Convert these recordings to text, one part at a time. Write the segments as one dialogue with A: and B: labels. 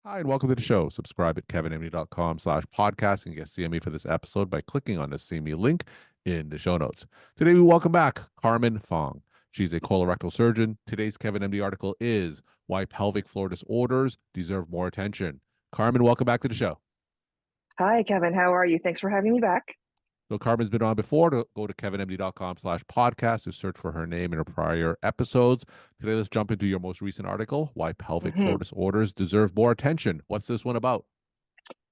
A: Hi, and welcome to the show. Subscribe at kevinmd.com/podcast and get CME for this episode by clicking on the CME link in the show notes. Today, we welcome back Carmen Fong. She's a colorectal surgeon. Today's Kevin MD article is Why Pelvic Floor Disorders Deserve More Attention. Carmen, welcome back to the show.
B: Hi, Kevin. How are you? Thanks for having me back.
A: So Carmen's been on before. To go to kevinmd.com/podcast to search for her name in her prior episodes. Today, let's jump into your most recent article, Why Pelvic Floor
B: hmm
A: Disorders Deserve More Attention. What's this one about?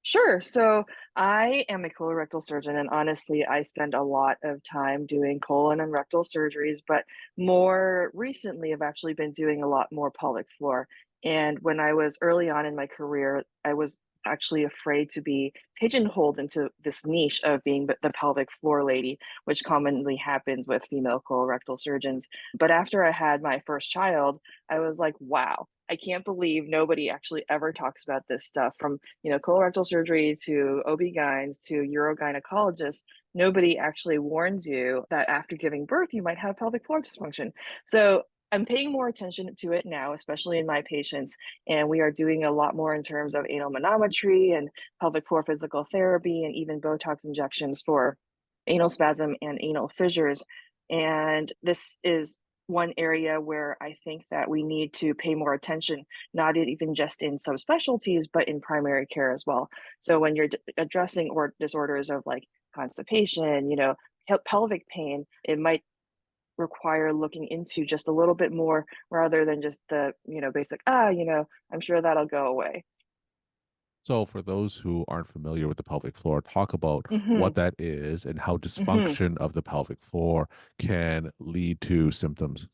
B: Sure. So I am a colorectal surgeon, and honestly, I spend a lot of time doing colon and rectal surgeries, but more recently, I've actually been doing a lot more pelvic floor. And when I was early on in my career, I was actually afraid to be pigeonholed into this niche of being the pelvic floor lady, which commonly happens with female colorectal surgeons. But after I had my first child, I was like, wow. I can't believe nobody actually ever talks about this stuff from colorectal surgery to OB-GYNs to urogynecologists. Nobody actually warns you that after giving birth, you might have pelvic floor dysfunction. So I'm paying more attention to it now, especially in my patients. And we are doing a lot more in terms of anal manometry and pelvic floor physical therapy and even Botox injections for anal spasm and anal fissures. And this is one area where I think that we need to pay more attention, not even just in subspecialties, but in primary care as well. So when you're addressing or disorders of like constipation, pelvic pain, it might require looking into just a little bit more rather than just the, basic, I'm sure that'll go away.
A: So, for those who aren't familiar with the pelvic floor, talk about
B: hmm
A: what that is and how
B: hmm
A: dysfunction of the pelvic floor can lead to symptoms.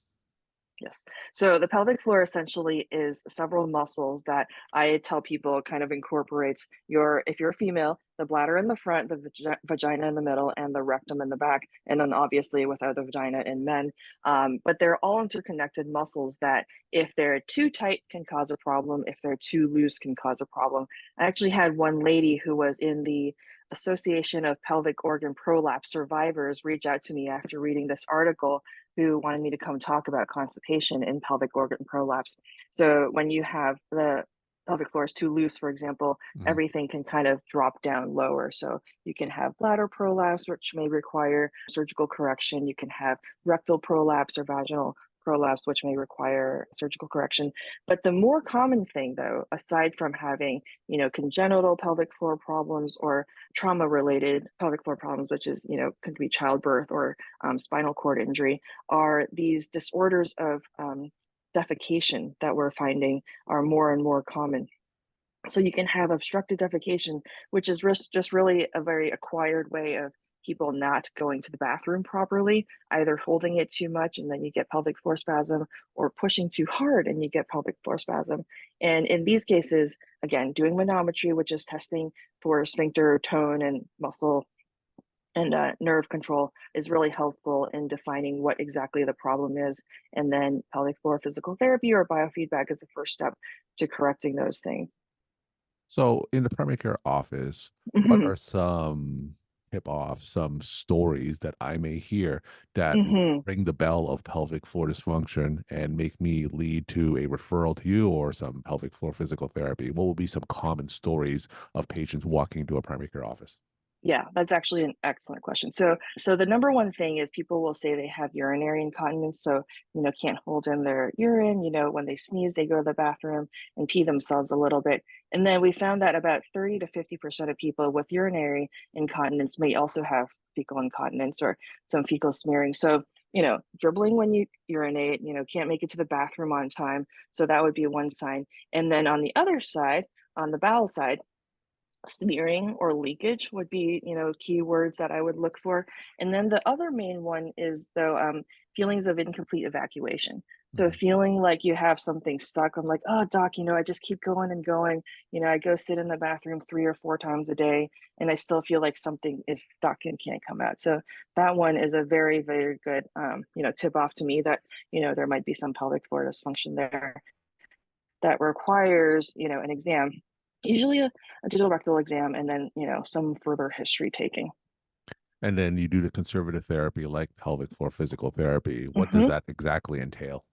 B: Yes. So the pelvic floor essentially is several muscles that I tell people kind of incorporates if you're a female, the bladder in the front, the vagina in the middle, and the rectum in the back. And then obviously without the vagina in men. But they're all interconnected muscles that if they're too tight can cause a problem. If they're too loose can cause a problem. I actually had one lady who was in the Association of Pelvic Organ Prolapse Survivors reach out to me after reading this article who wanted me to come talk about constipation in pelvic organ prolapse. So when you have the pelvic floor is too loose, for example,
A: Mhm.
B: everything can kind of drop down lower. So you can have bladder prolapse, which may require surgical correction. You can have rectal prolapse or vaginal prolapse, which may require surgical correction. But the more common thing, though, aside from having, congenital pelvic floor problems or trauma related pelvic floor problems, which is, could be childbirth or spinal cord injury, are these disorders of defecation that we're finding are more and more common. So you can have obstructed defecation, which is just really a very acquired way of people not going to the bathroom properly, either holding it too much and then you get pelvic floor spasm, or pushing too hard and you get pelvic floor spasm. And in these cases, again, doing manometry, which is testing for sphincter tone and muscle and nerve control, is really helpful in defining what exactly the problem is. And then pelvic floor physical therapy or biofeedback is the first step to correcting those things.
A: So, in the primary care office, what
B: hmm
A: are some tip off, some stories that I may hear that
B: hmm
A: ring the bell of pelvic floor dysfunction and make me lead to a referral to you or some pelvic floor physical therapy? What will be some common stories of patients walking into a primary care office?
B: Yeah, that's actually an excellent question. So the number one thing is people will say they have urinary incontinence, so can't hold in their urine. When they sneeze, they go to the bathroom and pee themselves a little bit. And then we found that about 30 to 50% of people with urinary incontinence may also have fecal incontinence or some fecal smearing. So dribbling when you urinate, can't make it to the bathroom on time. So that would be one sign. And then on the other side, on the bowel side, smearing or leakage would be keywords that I would look for. And then the other main one is though feelings of incomplete evacuation. So
A: Mhm.
B: feeling like you have something stuck. I'm like, oh doc, I just keep going and going. I go sit in the bathroom 3 or 4 times a day and I still feel like something is stuck and can't come out. So that one is a very very good tip off to me that there might be some pelvic floor dysfunction there that requires, an exam, usually a digital rectal exam, and then, some further history taking.
A: And then you do the conservative therapy like pelvic floor physical therapy. What does
B: hmm
A: that exactly entail?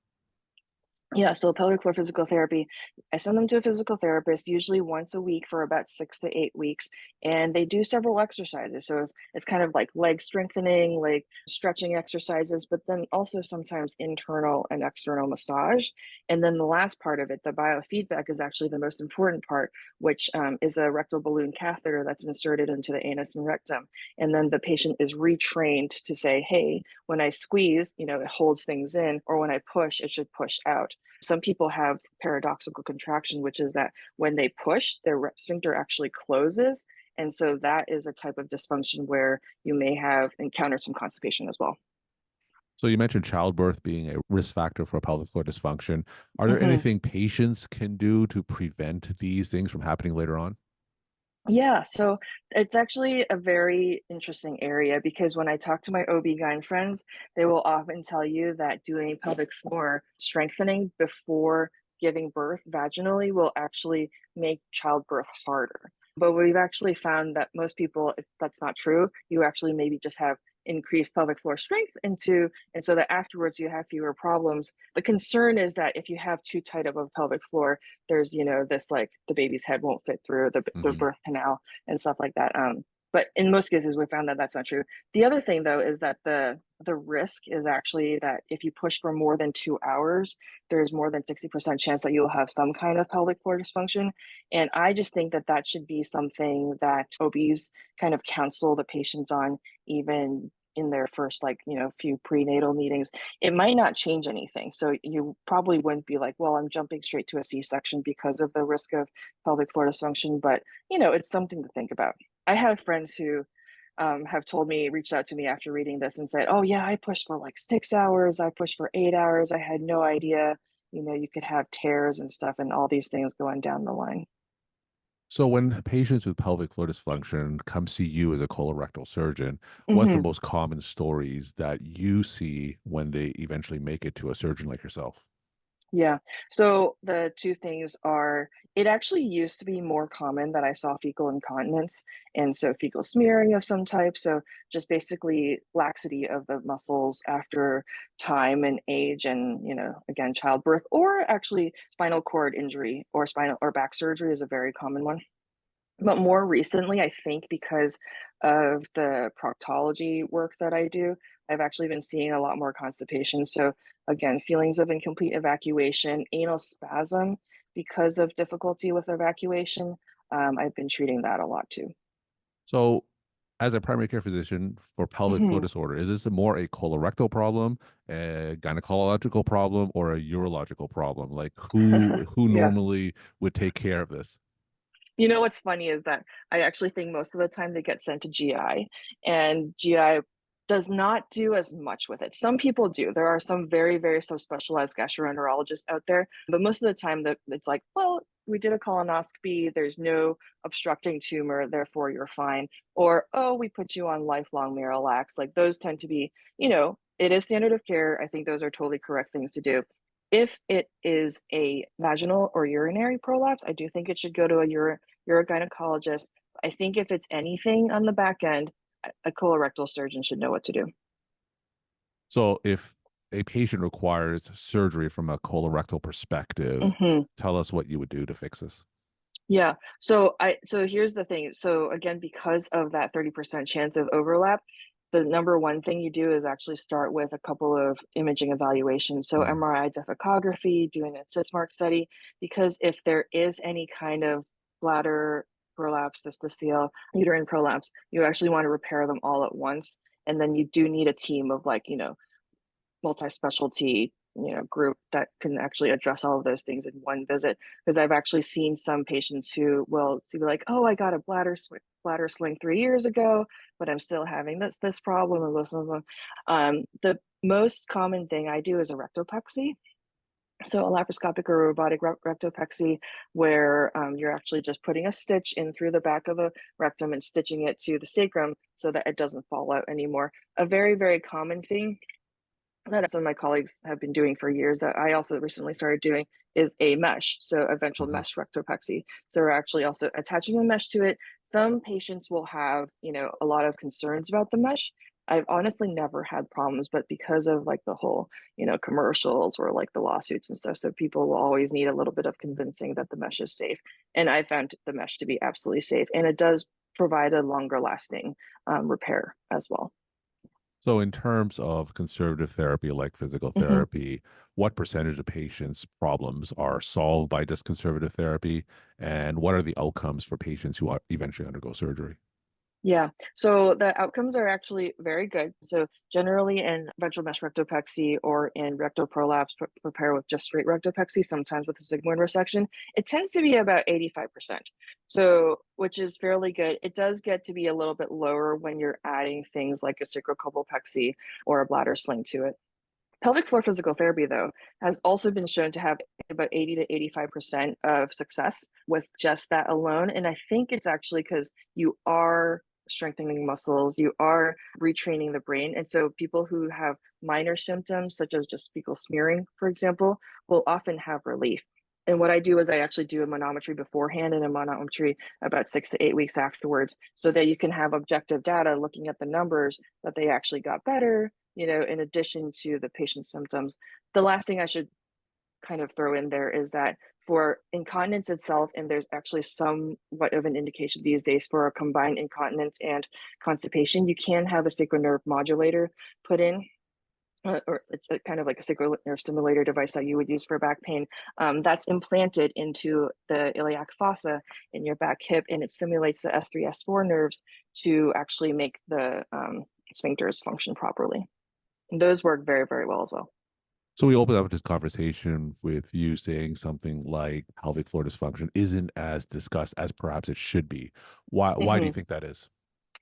B: Yeah, so pelvic floor physical therapy, I send them to a physical therapist usually once a week for about 6 to 8 weeks, and they do several exercises. So it's kind of like leg strengthening, like stretching exercises, but then also sometimes internal and external massage. And then the last part of it, the biofeedback, is actually the most important part, which is a rectal balloon catheter that's inserted into the anus and rectum. And then the patient is retrained to say, hey, when I squeeze, it holds things in, or when I push, it should push out. Some people have paradoxical contraction, which is that when they push, their sphincter actually closes. And so that is a type of dysfunction where you may have encountered some constipation as well.
A: So you mentioned childbirth being a risk factor for pelvic floor dysfunction. Are there
B: Mhm.
A: anything patients can do to prevent these things from happening later on?
B: Yeah, so it's actually a very interesting area because when I talk to my OB-GYN friends, they will often tell you that doing pelvic floor strengthening before giving birth vaginally will actually make childbirth harder. But we've actually found that most people, if that's not true, you actually maybe just have increased pelvic floor strength and so that afterwards you have fewer problems. The concern is that if you have too tight of a pelvic floor, there's this like the baby's head won't fit through the
A: Hmm.
B: birth canal and stuff like that. But in most cases we found that that's not true. The other thing though is that the risk is actually that if you push for more than 2 hours, there's more than 60% chance that you'll have some kind of pelvic floor dysfunction. And I just think that that should be something that OBs kind of counsel the patients on, even in their first few prenatal meetings. It might not change anything. So you probably wouldn't be like, well, I'm jumping straight to a C-section because of the risk of pelvic floor dysfunction, but it's something to think about. I have friends who have told me, reached out to me after reading this and said, oh yeah, I pushed for like 6 hours, I pushed for 8 hours, I had no idea, you could have tears and stuff and all these things going down the line.
A: So when patients with pelvic floor dysfunction come see you as a colorectal surgeon, what's the
B: Mhm.
A: most common stories that you see when they eventually make it to a surgeon like yourself?
B: Yeah. So the two things are, it actually used to be more common that I saw fecal incontinence and so fecal smearing of some type. So just basically laxity of the muscles after time and age and, again, childbirth, or actually spinal cord injury or spinal or back surgery is a very common one. But more recently, I think because of the proctology work that I do, I've actually been seeing a lot more constipation. So again, feelings of incomplete evacuation, anal spasm because of difficulty with evacuation. I've been treating that a lot too.
A: So as a primary care physician for pelvic floor
B: Mhm.
A: disorder, is this more a colorectal problem, a gynecological problem, or a urological problem? Like who
B: Yeah.
A: normally would take care of this?
B: You know what's funny is that I actually think most of the time they get sent to GI, and GI does not do as much with it. Some people do. There are some very, very subspecialized gastroenterologists out there, but most of the time that it's like, well, we did a colonoscopy, there's no obstructing tumor, therefore you're fine. Or, oh, we put you on lifelong Miralax. Like those tend to be, it is standard of care. I think those are totally correct things to do. If it is a vaginal or urinary prolapse, I do think it should go to you're a gynecologist. I think if it's anything on the back end, a colorectal surgeon should know what to do.
A: So if a patient requires surgery from a colorectal perspective,
B: Mhm.
A: tell us what you would do to fix this.
B: Yeah. So here's the thing. So again, because of that 30% chance of overlap, the number one thing you do is actually start with a couple of imaging evaluations. So
A: Mm.
B: MRI defecography, doing a CISMARC study, because if there is any kind of bladder prolapse, dystocial, uterine prolapse, you actually want to repair them all at once. And then you do need a team of multi-specialty group that can actually address all of those things in one visit, because I've actually seen some patients who will be like, oh, I got a bladder sling 3 years ago, but I'm still having this problem and this and the most common thing I do is a rectopexy. So a laparoscopic or robotic rectopexy, where you're actually just putting a stitch in through the back of the rectum and stitching it to the sacrum so that it doesn't fall out anymore. A very, very common thing that some of my colleagues have been doing for years that I also recently started doing is a mesh, so a ventral
A: Mhm.
B: mesh rectopexy. So we're actually also attaching a mesh to it. Some patients will have, a lot of concerns about the mesh. I've honestly never had problems, but because of like the whole, commercials or like the lawsuits and stuff, so people will always need a little bit of convincing that the mesh is safe. And I found the mesh to be absolutely safe, and it does provide a longer lasting repair as well.
A: So, in terms of conservative therapy like physical
B: Mhm.
A: therapy, what percentage of patients' problems are solved by just conservative therapy? And what are the outcomes for patients who eventually undergo surgery?
B: Yeah. So the outcomes are actually very good. So generally in ventral mesh rectopexy or in rectal prolapse repair with just straight rectopexy, sometimes with a sigmoid resection, it tends to be about 85%. So, which is fairly good. It does get to be a little bit lower when you're adding things like a sacrocolpopexy or a bladder sling to it. Pelvic floor physical therapy, though, has also been shown to have about 80 to 85% of success with just that alone. And I think it's actually because you are strengthening muscles, you are retraining the brain. And so people who have minor symptoms, such as just fecal smearing, for example, will often have relief. And what I do is I actually do a manometry beforehand and a manometry about 6 to 8 weeks afterwards so that you can have objective data looking at the numbers that they actually got better, in addition to the patient's symptoms. The last thing I should kind of throw in there is that for incontinence itself, and there's actually somewhat of an indication these days for a combined incontinence and constipation, you can have a sacral nerve modulator put in. Or it's a kind of like a sacral nerve stimulator device that you would use for back pain. That's implanted into the iliac fossa in your back hip, and it stimulates the S3, S4 nerves to actually make the sphincters function properly. And those work very, very well as well.
A: So, we opened up this conversation with you saying something like pelvic floor dysfunction isn't as discussed as perhaps it should be. Why do you
B: Mhm.
A: think that is?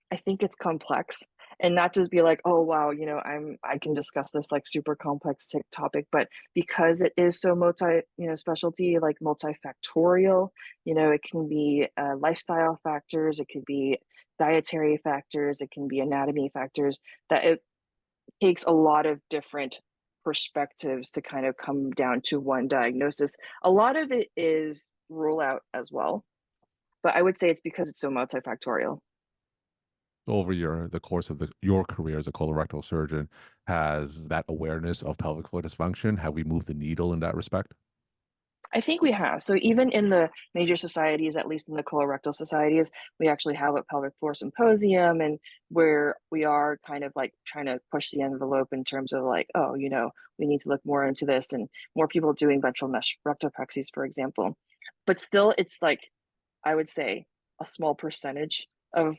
B: I think it's complex, and not just be like, "Oh, wow, I can discuss this like super complex topic," but because it is so multi, specialty, like multifactorial, it can be lifestyle factors, it could be dietary factors, it can be anatomy factors, that it takes a lot of different perspectives to kind of come down to one diagnosis. A lot of it is rule out as well, but I would say it's because it's so multifactorial.
A: Over the course of your career as a colorectal surgeon, has that awareness of pelvic floor dysfunction, have we moved the needle in that respect?
B: I think we have. So even in the major societies, at least in the colorectal societies, we actually have a pelvic floor symposium, and where we are kind of like trying to push the envelope in terms of like, oh, we need to look more into this and more people doing ventral mesh rectopexies, for example. But still, it's like I would say a small percentage of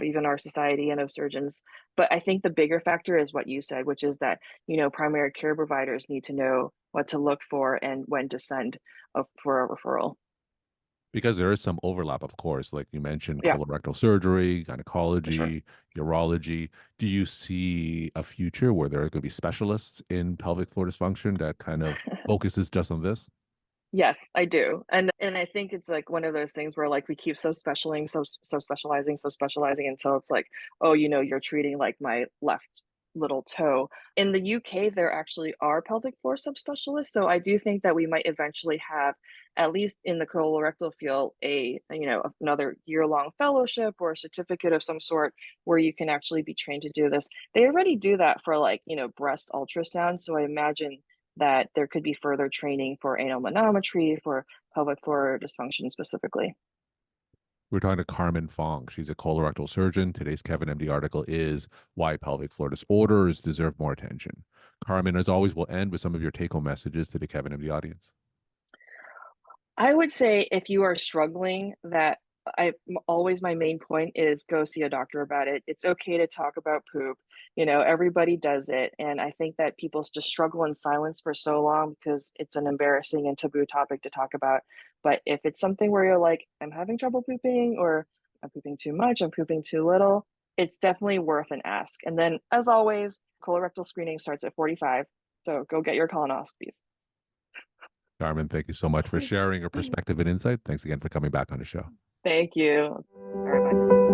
B: even our society and of surgeons. But I think the bigger factor is what you said, which is that, primary care providers need to know what to look for and when to send for a referral.
A: Because there is some overlap, of course, like you mentioned,
B: Yeah,
A: colorectal surgery,
B: for sure.
A: gynecology, urology. Do you see a future where there are going to be specialists in pelvic floor dysfunction that kind of focuses just on this?
B: Yes, I do. And I think it's like one of those things where like we keep so specializing until it's like, oh, you're treating like my left little toe. In the UK, there actually are pelvic floor subspecialists. So I do think that we might eventually have, at least in the colorectal field, another year-long fellowship or a certificate of some sort where you can actually be trained to do this. They already do that for like, breast ultrasound. So I imagine that there could be further training for anal manometry, for pelvic floor dysfunction specifically.
A: We're talking to Carmen Fong. She's a colorectal surgeon. Today's Kevin MD article is Why Pelvic Floor Disorders Deserve More Attention. Carmen, as always, we'll end with some of your take home messages to the Kevin MD audience.
B: I would say if you are struggling, that always my main point is go see a doctor about it. It's okay to talk about poop. Everybody does it. And I think that people just struggle in silence for so long because it's an embarrassing and taboo topic to talk about. But if it's something where you're like, I'm having trouble pooping, or I'm pooping too much, I'm pooping too little, it's definitely worth an ask. And then, as always, colorectal screening starts at 45. So go get your colonoscopies.
A: Carmen, thank you so much for sharing your perspective and insight. Thanks again for coming back on the show.
B: Thank you. All right, bye.